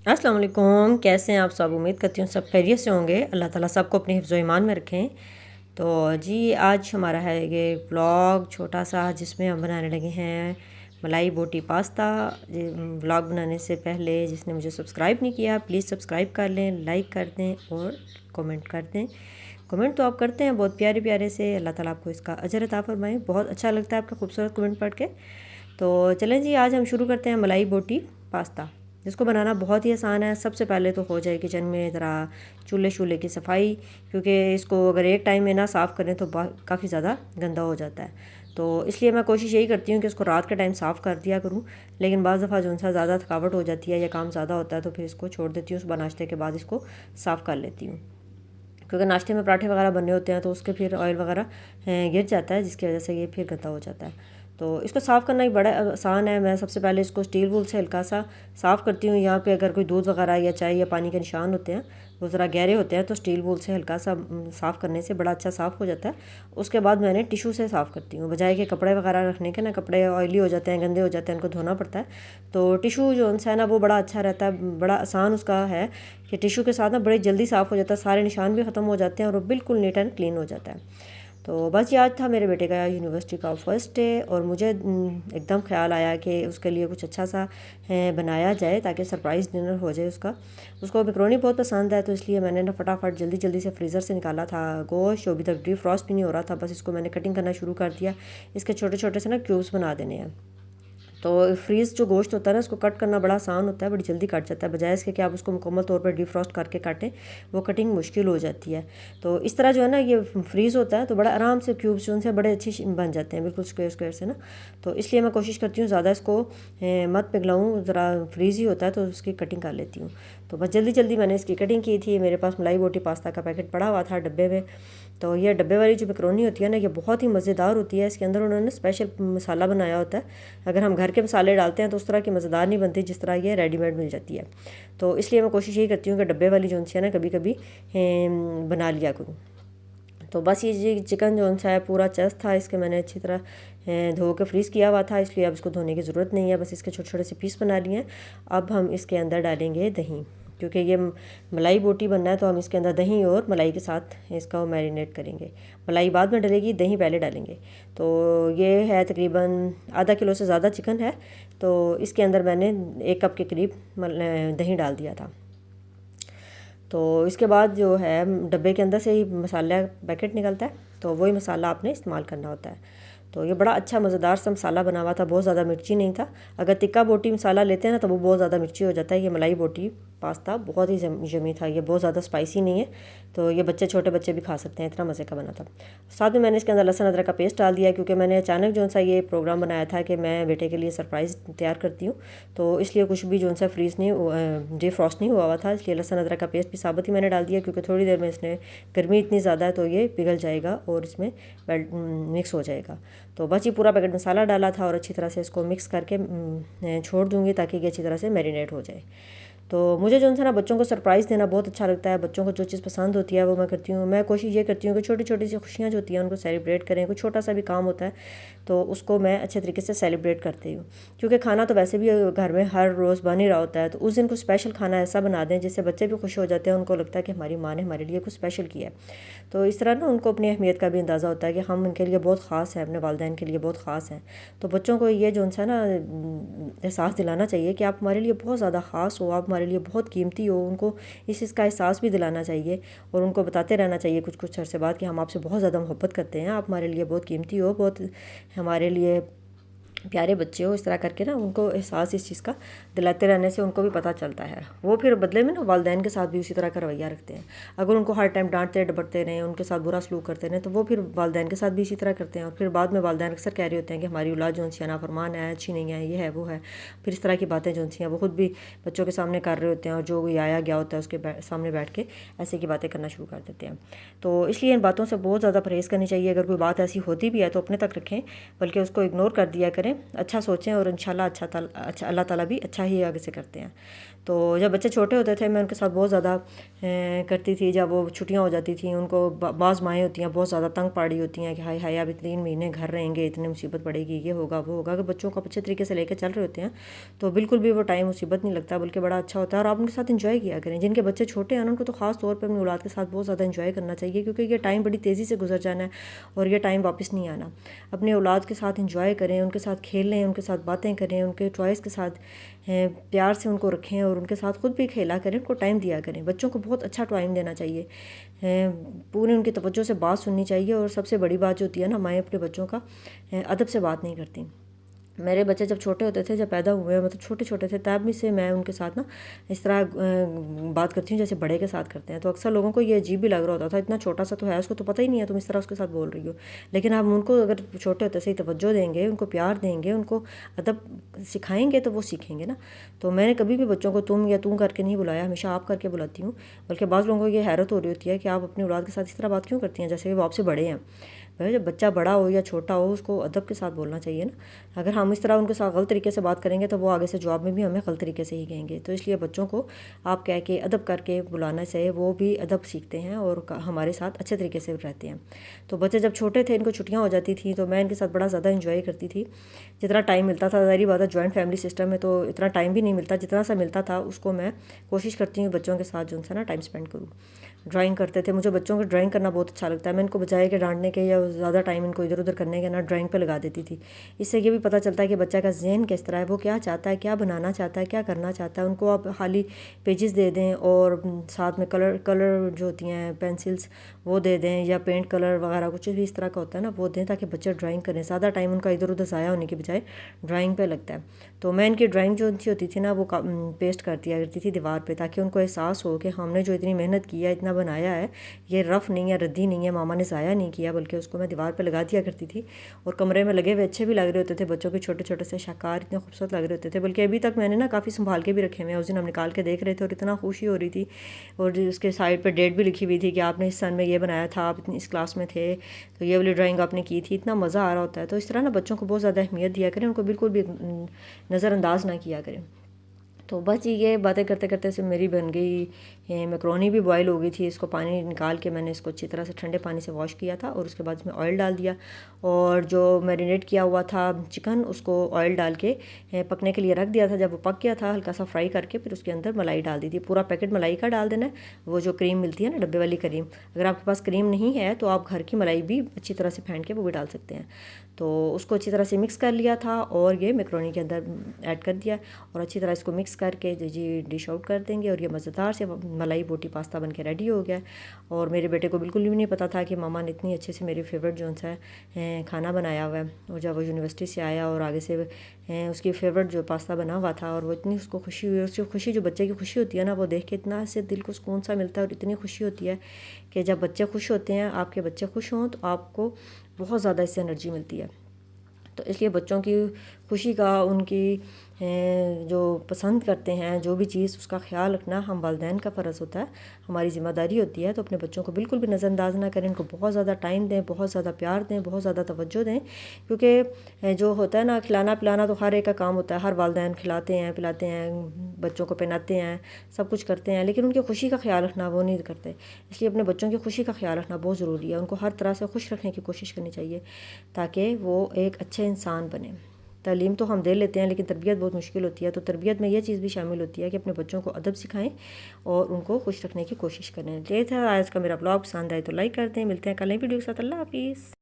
अस्सलाम वालेकुम। कैसे हैं आप सब? उम्मीद करती हूँ सब खैरियत से होंगे। अल्लाह ताला सबको अपने हिफ्ज़ ईमान में रखें। तो जी आज हमारा है ये व्लॉग छोटा सा, जिसमें हम बनाने लगे हैं मलाई बोटी पास्ता। व्लॉग बनाने से पहले जिसने मुझे सब्सक्राइब नहीं किया प्लीज़ सब्सक्राइब कर लें, लाइक कर दें और कमेंट कर दें। कमेंट तो आप करते हैं बहुत प्यारे प्यारे से, अल्लाह ताला आपको इसका अजर अता फरमाए। बहुत अच्छा लगता है आपका खूबसूरत कमेंट पढ़ के। तो चलें जी, आज हम शुरू करते हैं मलाई बोटी पास्ता, जिसको बनाना बहुत ही आसान है। सबसे पहले तो हो जाए किचन में ज़रा चूल्हे शूल्हे की सफाई, क्योंकि इसको अगर एक टाइम में ना साफ़ करें तो काफ़ी ज़्यादा गंदा हो जाता है। तो इसलिए मैं कोशिश यही करती हूँ कि इसको रात के टाइम साफ़ कर दिया करूँ। लेकिन बाज़ दफ़ा जो सा ज़्यादा थकावट हो जाती है या काम ज़्यादा होता है तो फिर इसको छोड़ देती हूँ। सुबह नाश्ते के बाद इसको साफ़ कर लेती हूँ, क्योंकि नाश्ते में पराठे वगैरह बने होते हैं तो उसके फिर ऑयल वगैरह गिर जाता है, जिसकी वजह से ये फिर गंदा हो जाता है। तो इसको साफ़ करना ही बड़ा आसान है। मैं सबसे पहले इसको स्टील वूल से हल्का सा साफ़ करती हूँ। यहाँ पे अगर कोई दूध वगैरह या चाय या पानी के निशान होते हैं वो ज़रा गहरे होते हैं, तो स्टील वूल से हल्का सा साफ़ करने से बड़ा अच्छा साफ़ हो जाता है। उसके बाद मैंने टिशू से साफ़ करती हूँ, बजाय कि कपड़े वगैरह रखने के ना, कपड़े ऑयली हो जाते हैं, गंदे हो जाते हैं, उनको धोना पड़ता है। तो टिशू जो है ना वो बड़ा अच्छा रहता है, बड़ा आसान उसका है कि टिशू के साथ ना बड़े जल्दी साफ़ हो जाता है, सारे निशान भी ख़त्म हो जाते हैं और वो बिल्कुल नीट एंड क्लीन हो जाता है। तो बस ये आज था मेरे बेटे का यूनिवर्सिटी का फर्स्ट डे, और मुझे एकदम ख्याल आया कि उसके लिए कुछ अच्छा सा बनाया जाए ताकि सरप्राइज़ डिनर हो जाए उसका। उसको मैकरोनी बहुत पसंद है, तो इसलिए मैंने ना फटाफट जल्दी जल्दी से फ्रीज़र से निकाला था गोश्त, जो अभी तक डीफ्रॉस्ट भी नहीं हो रहा था। बस इसको मैंने कटिंग करना शुरू कर दिया। इसके छोटे छोटे से ना क्यूब्स बना देने हैं। तो फ्रीज़ जो गोश्त होता है ना, उसको कट करना बड़ा आसान होता है, बड़ी जल्दी कट जाता है, बजाय इसके कि आप उसको मुकम्मल तौर पर डिफ्रॉस्ट करके काटें, वो कटिंग मुश्किल हो जाती है। तो इस तरह जो है ना ये फ्रीज़ होता है तो बड़ा आराम से क्यूब्स जो उनसे बड़े अच्छे बन जाते हैं, बिल्कुल स्क्वायर स्क्वायर से ना। तो इसलिए मैं कोशिश करती हूँ ज़्यादा इसको मत पिघलाऊँ, ज़रा फ्रीज़ ही होता है तो उसकी कटिंग कर लेती हूँ। तो बस जल्दी जल्दी मैंने इसकी कटिंग की थी। मेरे पास मलाई बोटी पास्ता का पैकेट पड़ा हुआ था डब्बे में। तो ये डब्बे वाली जो मैकरोनी होती है ना, ये बहुत ही मज़ेदार होती है। इसके अंदर उन्होंने स्पेशल मसाला बनाया होता है। अगर हम घर के मसाले डालते हैं तो उस तरह की मज़ेदार नहीं बनती जिस तरह ये रेडीमेड मिल जाती है। तो इसलिए मैं कोशिश यही करती हूँ कि डब्बे वाली जो है ना कभी कभी बना लिया करूँ। तो बस ये जी चिकन जो सा है पूरा चेस्ट था, इसके मैंने अच्छी तरह धो के फ्रीज़ किया हुआ था, इसलिए अब इसको धोने की ज़रूरत नहीं है। बस इसके छोटे छोटे से पीस बना लिए हैं। अब हम इसके अंदर डालेंगे दही, क्योंकि ये मलाई बोटी बनना है तो हम इसके अंदर दही और मलाई के साथ इसका मैरिनेट करेंगे। मलाई बाद में डलेगी, दही पहले डालेंगे। तो ये है तकरीबन आधा किलो से ज़्यादा चिकन है, तो इसके अंदर मैंने 1 कप के करीब दही डाल दिया था। तो इसके बाद जो है डब्बे के अंदर से ही मसाला पैकेट निकलता है, तो वही मसाला आपने इस्तेमाल करना होता है। तो ये बड़ा अच्छा मज़ेदार सा मसाला बना हुआ था, बहुत ज़्यादा मिर्ची नहीं था। अगर तिक्का बोटी मसाला लेते हैं ना तो वो बहुत ज़्यादा मिर्ची हो जाता है। ये मलाई बोटी पास्ता बहुत ही यमी था, ये बहुत ज़्यादा स्पाइसी नहीं है, तो ये बच्चे छोटे बच्चे भी खा सकते हैं, इतना मज़े का बना था। साथ में मैंने इसके अंदर लहसुन अदरक का पेस्ट डाल दिया, क्योंकि मैंने अचानक जो सा ये प्रोग्राम बनाया था कि मैं बेटे के लिए सरप्राइज़ तैयार करती हूँ, तो इसलिए कुछ भी जो सा फ्रीज़ नहीं डिफ्रॉस्ट नहीं हुआ था, इसलिए लहसुन अदरक का पेस्ट भी साबुत ही मैंने डाल दिया, क्योंकि थोड़ी देर में इसने गर्मी इतनी ज़्यादा है तो ये पिघल जाएगा और इसमें मिक्स हो जाएगा। तो बस ये पूरा पैकेट मसाला डाला था और अच्छी तरह से इसको मिक्स करके छोड़ दूँगी ताकि ये अच्छी तरह से मैरिनेट हो जाए। तो मुझे जो है ना बच्चों को सरप्राइज़ देना बहुत अच्छा लगता है। बच्चों को जो चीज़ पसंद होती है वो मैं करती हूँ। मैं कोशिश ये करती हूँ कि छोटी छोटी सी खुशियाँ जो होती हैं उनको सेलिब्रेट करें। कोई छोटा सा भी काम होता है तो उसको मैं अच्छे तरीके से सेलिब्रेट करती हूँ, क्योंकि खाना तो वैसे भी घर में हर रोज़ बन ही रहा होता है। तो उस दिन कुछ स्पेशल खाना ऐसा बना दें जिससे बच्चे भी खुश हो जाते हैं, उनको लगता है कि हमारी माँ ने हमारे लिए कुछ स्पेशल किया है। तो इस तरह ना उनको अपनी अहमियत का भी अंदाज़ा होता है कि हम उनके लिए बहुत ख़ास हैं, अपने वालिदैन के लिए बहुत ख़ास हैं। तो बच्चों को ये जो है ना एहसास दिलाना चाहिए कि आप हमारे लिए बहुत ज़्यादा ख़ास हो, आप हमारे लिए बहुत कीमती हो। उनको इस चीज़ का एहसास भी दिलाना चाहिए और उनको बताते रहना चाहिए कुछ कुछ अरसे बाद कि हम आपसे बहुत ज़्यादा मोहब्बत करते हैं, आप हमारे लिए बहुत कीमती हो, बहुत हमारे लिए प्यारे बच्चे हो। इस तरह करके ना उनको एहसास इस चीज़ का दिलाते रहने से उनको भी पता चलता है। वो फिर बदले में ना वालिदैन के साथ भी उसी तरह का रवैया रखते हैं। अगर उनको हर टाइम डांटते डपटते रहें, उनके साथ बुरा सलूक करते रहें, तो वो फिर वालिदैन के साथ भी इसी तरह करते हैं। और फिर बाद में वालिदैन अक्सर कह रहे होते हैं कि हमारी औलाद जो सी नाफरमान है, अच्छी नहीं है, ये है वो है। फिर इस तरह की बातें जो सी हैं वो खुद भी बच्चों के सामने कर रहे होते हैं, और जो कोई आया गया होता है उसके सामने बैठ के ऐसे की बातें करना शुरू कर देते हैं। तो इसलिए इन बातों से बहुत ज़्यादा परहेज़ करनी चाहिए। अगर कोई बात ऐसी होती भी है तो अपने तक रखें, बल्कि उसको इग्नोर कर दिया करें, अच्छा सोचें और इंशाल्लाह अच्छा अल्लाह ताला भी अच्छा ही आगे से करते हैं। तो जब बच्चे छोटे होते थे मैं उनके साथ बहुत ज़्यादा करती थी। जब वो छुट्टियां हो जाती थी उनको बाज़ माएँ होती हैं बहुत ज़्यादा तंग पाड़ी होती हैं कि हाय हाय अब 3 महीने घर रहेंगे, इतनी मुसीबत पड़ेगी, ये होगा वो होगा। अगर बच्चों को अच्छे तरीके से लेकर चल रहे होते हैं तो बिल्कुल भी वो टाइम मुसीबत नहीं लगता, बल्कि बड़ा अच्छा होता है। और आप उनके साथ इंजॉय किया करें। जिनके बच्चे छोटे हैं उनको तो ख़ास तौर पर अपनी औलाद के साथ बहुत ज़्यादा इंजॉय करना चाहिए, क्योंकि ये टाइम बड़ी तेज़ी से गुजर जाना है और ये टाइम वापस नहीं आना। अपनी औलाद के साथ इंजॉय करें, उनके साथ खेलें, उनके साथ बातें करें, उनके चॉइस के साथ प्यार से उनको रखें और उनके साथ खुद भी खेला करें, उनको टाइम दिया करें। बच्चों को बहुत अच्छा टाइम देना चाहिए, पूरी उनकी तवज्जो से बात सुननी चाहिए। और सबसे बड़ी बात जो होती है ना, माएँ अपने बच्चों का अदब से बात नहीं करती। मेरे बच्चे जब छोटे होते थे, जब पैदा हुए मतलब छोटे छोटे थे, तब भी से मैं उनके साथ ना इस तरह बात करती हूँ जैसे बड़े के साथ करते हैं। तो अक्सर लोगों को ये अजीब भी लग रहा होता था, इतना छोटा सा तो है, उसको तो पता ही नहीं है तुम इस तरह उसके साथ बोल रही हो। लेकिन आप उनको अगर छोटे होते से ही तवज्जो देंगे, उनको प्यार देंगे, उनको अदब सिखाएंगे तो वो सीखेंगे ना। तो मैंने कभी भी बच्चों को तुम या तू करके नहीं बुलाया, हमेशा आप करके बुलाती हूँ। बल्कि बाज़ लोगों को ये हैरत हो रही होती है कि आप अपनी औलाद के साथ इस तरह बात क्यों करती हैं जैसे वो आपसे बड़े हैं। भाई जब बच्चा बड़ा हो या छोटा हो उसको अदब के साथ बोलना चाहिए ना। अगर हम इस तरह उनके साथ गलत तरीके से बात करेंगे तो वो आगे से जवाब में भी हमें गलत तरीके से ही कहेंगे। तो इसलिए बच्चों को आप कह के अदब करके बुलाने से वो भी अदब सीखते हैं और हमारे साथ अच्छे तरीके से रहते हैं। तो बच्चे जब छोटे थे, इनको छुट्टियाँ हो जाती थी तो मैं इनके साथ बड़ा ज़्यादा इंजॉय करती थी। जितना टाइम मिलता था, ज़ाहिर बात है जॉइंट फैमिली सिस्टम में तो इतना टाइम भी नहीं मिलता, जितना सा मिलता था उसको मैं कोशिश करती हूँ बच्चों के साथ जो उनसे ना टाइम स्पेंड करूँ। ड्राइंग करते थे, मुझे बच्चों को ड्राइंग करना बहुत अच्छा लगता है। मैं इनको बजाय के डांटने के या ज़्यादा टाइम इनको इधर उधर करने के ना ड्राइंग पे लगा देती थी। इससे ये भी पता चलता है कि बच्चा का ज़हन किस तरह है, वो क्या चाहता है, क्या बनाना चाहता है, क्या करना चाहता है। उनको आप खाली पेजेस दे दें और साथ में कलर जो होती हैं पेंसिल्स वो दे दें, या पेंट कलर वगैरह कुछ भी इस तरह का होता है ना वो दें, ताकि बच्चे ड्राइंग करें। ज़्यादा टाइम उनका इधर उधर ज़ाया होने की बजाय ड्राइंग पे लगता है। तो मैं इनकी ड्राइंग जो अच्छी होती थी ना वो पेस्ट कर दिया करती थी दीवार पे, ताकि उनको एहसास हो कि हमने जो इतनी मेहनत की है, इतना बनाया है, ये रफ़ नहीं है, रद्दी नहीं है, मामा ने ज़ाया नहीं किया, बल्कि उसको मैं दीवार पे लगा दिया करती थी। और कमरे में लगे हुए अच्छे भी लग रहे होते थे, बच्चों के छोटे छोटे से शाकार इतने खूबसूरत लग रहे होते थे। बल्कि अभी तक मैंने ना काफ़ी संभाल के भी रखे हुए हैं। उस दिन हम निकाल के देख रहे थे और इतना खुशी हो रही थी। और उसके साइड पर डेट भी लिखी हुई थी कि आपने इस सन में ये बनाया था, आप इतनी इस क्लास में थे तो ये वाली ड्राइंग आपने की थी। इतना मज़ा आ रहा होता है। तो इस तरह ना बच्चों को बहुत ज़्यादा अहमियत दिया करें, उनको बिल्कुल भी नज़रअंदाज ना किया करें। तो बस ये बातें करते करते से मेरी बन गई मैक्रोनी भी बॉयल हो गई थी। इसको पानी निकाल के मैंने इसको अच्छी तरह से ठंडे पानी से वॉश किया था और उसके बाद इसमें ऑयल डाल दिया। और जो मैरिनेट किया हुआ था चिकन, उसको ऑयल डाल के पकने के लिए रख दिया था। जब वो पक गया था हल्का सा फ्राई करके फिर उसके अंदर मलाई डाल दी थी। पूरा पैकेट मलाई का डाल देना है, वो जो क्रीम मिलती है ना डब्बे वाली क्रीम। अगर आपके पास क्रीम नहीं है तो आप घर की मलाई भी अच्छी तरह से फेंट के वो भी डाल सकते हैं। तो उसको अच्छी तरह से मिक्स कर लिया था और ये मैक्रोनी के अंदर ऐड कर दिया और अच्छी तरह इसको मिक्स करके जी डिश आउट कर देंगे। और ये मज़ेदार से मलाई बोटी पास्ता बन के रेडी हो गया। और मेरे बेटे को बिल्कुल भी नहीं पता था कि मामा ने इतनी अच्छे से मेरी फेवरेट जो है खाना बनाया हुआ है। और जब वो यूनिवर्सिटी से आया और आगे से उसकी फेवरेट जो पास्ता बना हुआ था और वो इतनी उसको खुशी हुई। उसकी खुशी, जो बच्चे की खुशी होती है ना, वो देख के इतना से दिल को सुकून सा मिलता है। और इतनी खुशी होती है कि जब बच्चे खुश होते हैं, आपके बच्चे खुश हों, तो आपको बहुत ज़्यादा इससे एनर्जी मिलती है। तो इसलिए बच्चों की खुशी का, उनकी जो पसंद करते हैं जो भी चीज़, उसका ख्याल रखना हम वालिदैन का फ़र्ज़ होता है, हमारी ज़िम्मेदारी होती है। तो अपने बच्चों को बिल्कुल भी नज़रअंदाज ना करें, उनको बहुत ज़्यादा टाइम दें, बहुत ज़्यादा प्यार दें, बहुत ज़्यादा तवज्जो दें। क्योंकि जो होता है ना, खिलाना पिलाना तो हर एक का काम होता है। हर वालिदैन खिलाते हैं, पिलाते हैं, बच्चों को पहनाते हैं, सब कुछ करते हैं, लेकिन उनकी खुशी का ख्याल रखना वो नहीं करते। इसलिए अपने बच्चों की खुशी का ख्याल रखना बहुत ज़रूरी है। उनको हर तरह से खुश रखने की कोशिश करनी चाहिए ताकि वो एक अच्छे इंसान बने। तालीम तो हम दे लेते हैं, लेकिन तरबियत बहुत मुश्किल होती है। तो तरबियत में यह चीज़ भी शामिल होती है कि अपने बच्चों को अदब सिखाएं और उनको खुश रखने की कोशिश करें। ये था आज का मेरा ब्लॉग। पसंद आए तो लाइक कर दें। मिलते हैं कल नई वीडियो के साथ। अल्लाह हाफिज़।